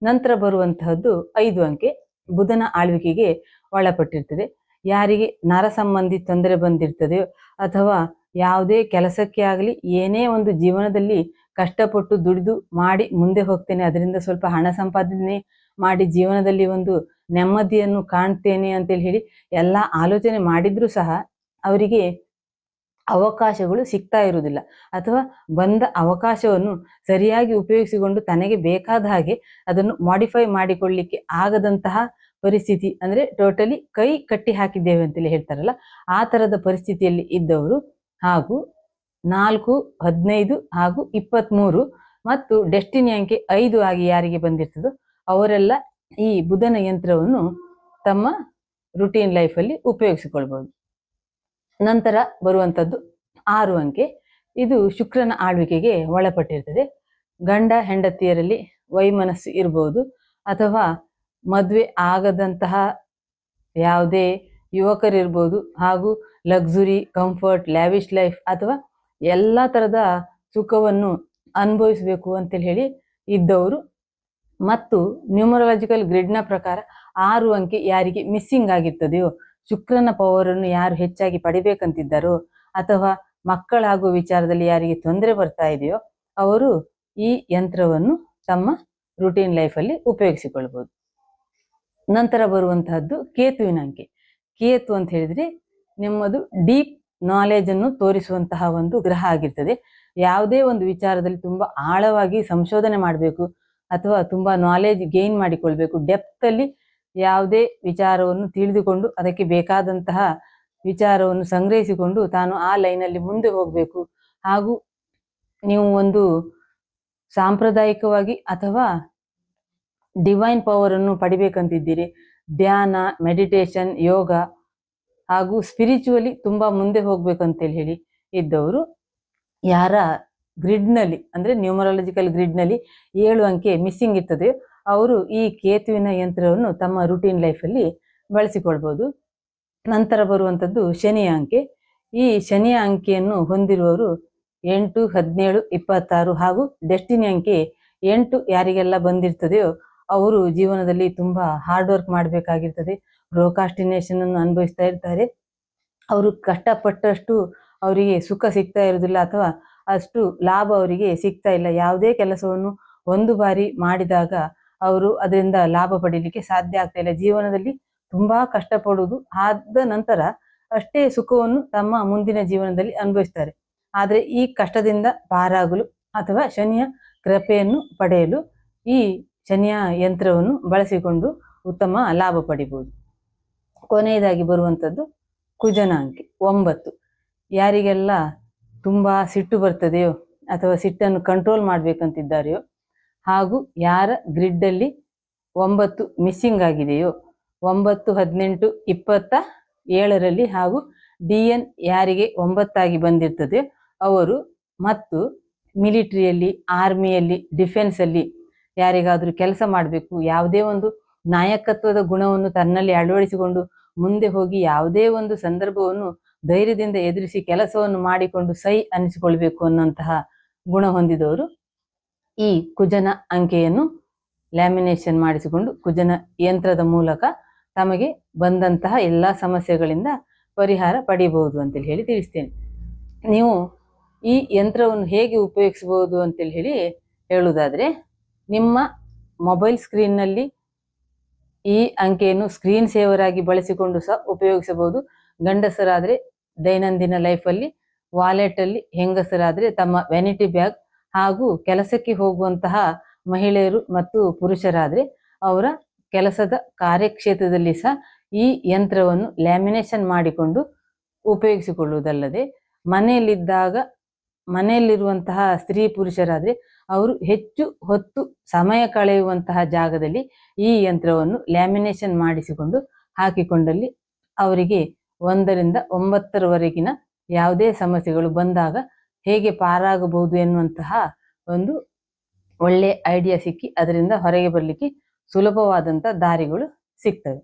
ನಂತರ ಬರುವಂತಹದ್ದು 5 ಅಂಕೆ ಬುಧನ ಆಳ್ವಿಕೆಗೆ ಒಳಪಟ್ಟಿರ್ತದೆ. ಯಾರಿಗೆ ನರ ಸಂಬಂಧಿ ತೊಂದರೆ ಬಂದಿರ್ತದೆಯೋ ಅಥವಾ ಯಾವುದೇ ಕೆಲಸಕ್ಕೆ ಆಗಲಿ ಏನೇ ಒಂದು ಜೀವನದಲ್ಲಿ ಕಷ್ಟಪಟ್ಟು ದುಡಿದು ಮಾಡಿ ಮುಂದೆ ಹೋಗ್ತೇನೆ, ಅದರಿಂದ ಸ್ವಲ್ಪ ಹಣ ಸಂಪಾದನೆ ಮಾಡಿ ಜೀವನದಲ್ಲಿ ಒಂದು ನೆಮ್ಮದಿಯನ್ನು ಕಾಣ್ತೇನೆ ಅಂತೇಳಿ ಹೇಳಿ ಎಲ್ಲ ಆಲೋಚನೆ ಮಾಡಿದ್ರೂ ಸಹ ಅವರಿಗೆ ಅವಕಾಶಗಳು ಸಿಗ್ತಾ ಇರುವುದಿಲ್ಲ, ಅಥವಾ ಬಂದ ಅವಕಾಶವನ್ನು ಸರಿಯಾಗಿ ಉಪಯೋಗಿಸಿಕೊಂಡು ತನಗೆ ಬೇಕಾದ ಹಾಗೆ ಅದನ್ನು ಮಾಡಿಫೈ ಮಾಡಿಕೊಳ್ಳಿಕ್ಕೆ ಆಗದಂತಹ ಪರಿಸ್ಥಿತಿ, ಅಂದ್ರೆ ಟೋಟಲಿ ಕೈ ಕಟ್ಟಿ ಹಾಕಿದ್ದೇವೆ ಅಂತೇಳಿ ಹೇಳ್ತಾರಲ್ಲ, ಆ ತರದ ಪರಿಸ್ಥಿತಿಯಲ್ಲಿ ಇದ್ದವರು ಹಾಗೂ 4, 15 ಹಾಗೂ 23 ಮತ್ತು ಡೆಸ್ಟಿನಿ ಅಂಕೆ 5 ಆಗಿ ಯಾರಿಗೆ ಬಂದಿರ್ತದೋ ಅವರೆಲ್ಲ ಈ ಬುಧನ ಯಂತ್ರವನ್ನು ತಮ್ಮ ರುಟೀನ್ ಲೈಫಲ್ಲಿ ಉಪಯೋಗಿಸಿಕೊಳ್ಬಹುದು. ನಂತರ ಬರುವಂಥದ್ದು 6 ಅಂಕೆ. ಇದು ಶುಕ್ರನ ಆಳ್ವಿಕೆಗೆ ಒಳಪಟ್ಟಿರ್ತದೆ. ಗಂಡ ಹೆಂಡತಿಯರಲ್ಲಿ ವೈಮನಸ್ಸು ಇರಬಹುದು, ಅಥವಾ ಮದುವೆ ಆಗದಂತಹ ಯಾವುದೇ ಯುವಕರಿರ್ಬೋದು, ಹಾಗೂ ಲಕ್ಸುರಿ, ಕಂಫರ್ಟ್, ಲ್ಯಾವಿಶ್ ಲೈಫ್ ಅಥವಾ ಎಲ್ಲ ಥರದ ಸುಖವನ್ನು ಅನುಭವಿಸಬೇಕು ಅಂತೇಳಿ ಹೇಳಿ ಇದ್ದವರು, ಮತ್ತು ನ್ಯೂಮರಾಲಜಿಕಲ್ ಗ್ರಿಡ್ನ ಪ್ರಕಾರ 6 ಅಂಕೆ ಯಾರಿಗೆ ಮಿಸ್ಸಿಂಗ್ ಆಗಿರ್ತದೆಯೋ, ಶುಕ್ರನ ಪವರನ್ನು ಯಾರು ಹೆಚ್ಚಾಗಿ ಪಡಿಬೇಕಂತಿದ್ದಾರೋ, ಅಥವಾ ಮಕ್ಕಳಾಗುವ ವಿಚಾರದಲ್ಲಿ ಯಾರಿಗೆ ತೊಂದರೆ ಬರ್ತಾ ಇದೆಯೋ ಅವರು ಈ ಯಂತ್ರವನ್ನು ತಮ್ಮ ರುಟೀನ್ ಲೈಫಲ್ಲಿ ಉಪಯೋಗಿಸಿಕೊಳ್ಬಹುದು. ನಂತರ ಬರುವಂತಹದ್ದು ಕೇತುವಿನ ಅಂಕೆ. ಕೇತು ಅಂತ ಹೇಳಿದ್ರೆ ನಿಮ್ಮದು ಡೀಪ್ ನಾಲೆಜ್ ಅನ್ನು ತೋರಿಸುವಂತಹ ಒಂದು ಗ್ರಹ ಆಗಿರ್ತದೆ. ಯಾವುದೇ ಒಂದು ವಿಚಾರದಲ್ಲಿ ತುಂಬಾ ಆಳವಾಗಿ ಸಂಶೋಧನೆ ಮಾಡಬೇಕು ಅಥವಾ ತುಂಬಾ ನಾಲೆಜ್ ಗೇನ್ ಮಾಡಿಕೊಳ್ಬೇಕು, ಡೆಪ್ತ್ ಅಲ್ಲಿ ಯಾವುದೇ ವಿಚಾರವನ್ನು ತಿಳಿದುಕೊಂಡು ಅದಕ್ಕೆ ಬೇಕಾದಂತಹ ವಿಚಾರವನ್ನು ಸಂಗ್ರಹಿಸಿಕೊಂಡು ತಾನು ಆ ಲೈನಲ್ಲಿ ಮುಂದೆ ಹೋಗಬೇಕು. ಹಾಗೂ ನೀವು ಒಂದು ಸಾಂಪ್ರದಾಯಿಕವಾಗಿ ಅಥವಾ ಡಿವೈನ್ ಪವರ್ ಅನ್ನು ಪಡಿಬೇಕಂತಿದ್ದೀರಿ, ಧ್ಯಾನ, ಮೆಡಿಟೇಷನ್, ಯೋಗ ಹಾಗೂ ಸ್ಪಿರಿಚುವಲಿ ತುಂಬಾ ಮುಂದೆ ಹೋಗ್ಬೇಕಂತೇಳಿ ಹೇಳಿ ಇದ್ದವರು, ಯಾರ ಗ್ರಿಡ್ನಲ್ಲಿ ಅಂದ್ರೆ ನ್ಯೂಮರಾಲಜಿಕಲ್ ಗ್ರಿಡ್ನಲ್ಲಿ 7 ಅಂಕೆ ಮಿಸ್ಸಿಂಗ್ ಇರ್ತದೆ, ಅವರು ಈ ಕೇತುವಿನ ಯಂತ್ರವನ್ನು ತಮ್ಮ ರುಟೀನ್ ಲೈಫಲ್ಲಿ ಬಳಸಿಕೊಳ್ಬಹುದು. ನಂತರ ಬರುವಂಥದ್ದು ಶನಿಯ ಅಂಕೆ. ಈ ಶನಿಯ ಅಂಕೆಯನ್ನು ಹೊಂದಿರುವವರು 8, 17, 26 ಹಾಗೂ ಡೆಸ್ಟಿನಿ ಅಂಕೆ 8 ಯಾರಿಗೆಲ್ಲ ಬಂದಿರ್ತದೆಯೋ ಅವರು ಜೀವನದಲ್ಲಿ ತುಂಬಾ ಹಾರ್ಡ್ ವರ್ಕ್ ಮಾಡಬೇಕಾಗಿರ್ತದೆ, ಪ್ರೋಕಾಸ್ಟಿನೇಷನ್ ಅನ್ನು ಅನುಭವಿಸ್ತಾ ಇರ್ತಾರೆ. ಅವರು ಕಷ್ಟಪಟ್ಟಷ್ಟು ಅವರಿಗೆ ಸುಖ ಸಿಗ್ತಾ ಇರುವುದಿಲ್ಲ, ಅಥವಾ ಅಷ್ಟು ಲಾಭ ಅವರಿಗೆ ಸಿಗ್ತಾ ಇಲ್ಲ. ಯಾವುದೇ ಕೆಲಸವನ್ನು ಒಂದು ಬಾರಿ ಮಾಡಿದಾಗ ಅವರು ಅದರಿಂದ ಲಾಭ ಪಡೀಲಿಕ್ಕೆ ಸಾಧ್ಯ ಆಗ್ತಾ ಇಲ್ಲ. ಜೀವನದಲ್ಲಿ ತುಂಬಾ ಕಷ್ಟಪಡುವುದು, ಆದ ನಂತರ ಅಷ್ಟೇ ಸುಖವನ್ನು ತಮ್ಮ ಮುಂದಿನ ಜೀವನದಲ್ಲಿ ಅನುಭವಿಸ್ತಾರೆ. ಆದರೆ ಈ ಕಷ್ಟದಿಂದ ಪಾರಾಗಲು ಅಥವಾ ಶನಿಯ ಕೃಪೆಯನ್ನು ಪಡೆಯಲು ಈ ಶನಿಯ ಯಂತ್ರವನ್ನು ಬಳಸಿಕೊಂಡು ಉತ್ತಮ ಲಾಭ ಪಡಿಬಹುದು. ಕೊನೆಯದಾಗಿ ಬರುವಂಥದ್ದು ಕುಜನ ಅಂಕೆ 9. ಯಾರಿಗೆಲ್ಲ ತುಂಬಾ ಸಿಟ್ಟು ಬರ್ತದೆಯೋ ಅಥವಾ ಸಿಟ್ಟನ್ನು ಕಂಟ್ರೋಲ್ ಮಾಡ್ಬೇಕಂತಿದ್ದಾರೆಯೋ, ಹಾಗೂ ಯಾರ ಗ್ರಿಡ್ಡಲ್ಲಿ 9 ಮಿಸ್ಸಿಂಗ್ ಆಗಿದೆಯೋ, 9, 18, 27ರಲ್ಲಿ ಹಾಗೂ DN ಯಾರಿಗೆ 9 ಆಗಿ ಬಂದಿರ್ತದೆ ಅವರು, ಮತ್ತು ಮಿಲಿಟರಿಯಲ್ಲಿ, ಆರ್ಮಿಯಲ್ಲಿ, ಡಿಫೆನ್ಸಲ್ಲಿ ಯಾರಿಗಾದರೂ ಕೆಲಸ ಮಾಡಬೇಕು, ಯಾವುದೇ ಒಂದು ನಾಯಕತ್ವದ ಗುಣವನ್ನು ತನ್ನಲ್ಲಿ ಅಳವಡಿಸಿಕೊಂಡು ಮುಂದೆ ಹೋಗಿ ಯಾವುದೇ ಒಂದು ಸಂದರ್ಭವನ್ನು ಧೈರ್ಯದಿಂದ ಎದುರಿಸಿ ಕೆಲಸವನ್ನು ಮಾಡಿಕೊಂಡು ಸೈ ಅನಿಸಿಕೊಳ್ಬೇಕು ಅನ್ನುವಂತಹ ಗುಣ ಹೊಂದಿದವರು ಈ ಕುಜನ ಅಂಕೆಯನ್ನು ಲ್ಯಾಮಿನೇಷನ್ ಮಾಡಿಸಿಕೊಂಡು ಕುಜನ ಯಂತ್ರದ ಮೂಲಕ ತಮಗೆ ಬಂದಂತಹ ಎಲ್ಲ ಸಮಸ್ಯೆಗಳಿಂದ ಪರಿಹಾರ ಪಡಿಬಹುದು ಅಂತೇಳಿ ಹೇಳಿ ತಿಳಿಸ್ತೇನೆ. ನೀವು ಈ ಯಂತ್ರವನ್ನು ಹೇಗೆ ಉಪಯೋಗಿಸಬಹುದು ಅಂತೇಳಿ ಹೇಳಿ ಹೇಳುವುದಾದ್ರೆ, ನಿಮ್ಮ ಮೊಬೈಲ್ ಸ್ಕ್ರೀನ್ನಲ್ಲಿ ಈ ಅಂಕೆಯನ್ನು ಸ್ಕ್ರೀನ್ ಸೇವರ್ ಆಗಿ ಬಳಸಿಕೊಂಡು ಸಹ ಉಪಯೋಗಿಸಬಹುದು. ಗಂಡಸರಾದರೆ ದೈನಂದಿನ ಲೈಫಲ್ಲಿ ವಾಲೆಟ್ ಅಲ್ಲಿ, ಹೆಂಗಸರಾದರೆ ತಮ್ಮ ವ್ಯಾನಿಟಿ ಬ್ಯಾಗ್, ಹಾಗೂ ಕೆಲಸಕ್ಕೆ ಹೋಗುವಂತಹ ಮಹಿಳೆಯರು ಮತ್ತು ಪುರುಷರಾದರೆ ಅವರ ಕೆಲಸದ ಕಾರ್ಯಕ್ಷೇತ್ರದಲ್ಲಿ ಸಹ ಈ ಯಂತ್ರವನ್ನು ಲ್ಯಾಮಿನೇಷನ್ ಮಾಡಿಕೊಂಡು ಉಪಯೋಗಿಸಿಕೊಳ್ಳುವುದಲ್ಲದೆ, ಮನೆಯಲ್ಲಿರುವಂತಹ ಸ್ತ್ರೀ ಪುರುಷರಾದರೆ ಅವರು ಹೆಚ್ಚು ಹೊತ್ತು ಸಮಯ ಕಳೆಯುವಂತಹ ಜಾಗದಲ್ಲಿ ಈ ಯಂತ್ರವನ್ನು ಲ್ಯಾಮಿನೇಷನ್ ಮಾಡಿಸಿಕೊಂಡು ಹಾಕಿಕೊಂಡಲ್ಲಿ ಅವರಿಗೆ 1ರಿಂದ 9ರವರೆಗಿನ ಯಾವುದೇ ಸಮಸ್ಯೆಗಳು ಬಂದಾಗ ಹೇಗೆ ಪಾರಾಗಬಹುದು ಎನ್ನುವಂತಹ ಒಂದು ಒಳ್ಳೆ ಐಡಿಯಾ ಸಿಕ್ಕಿ ಅದರಿಂದ ಹೊರಗೆ ಬರಲಿಕ್ಕೆ ಸುಲಭವಾದಂಥ ದಾರಿಗಳು ಸಿಗ್ತವೆ.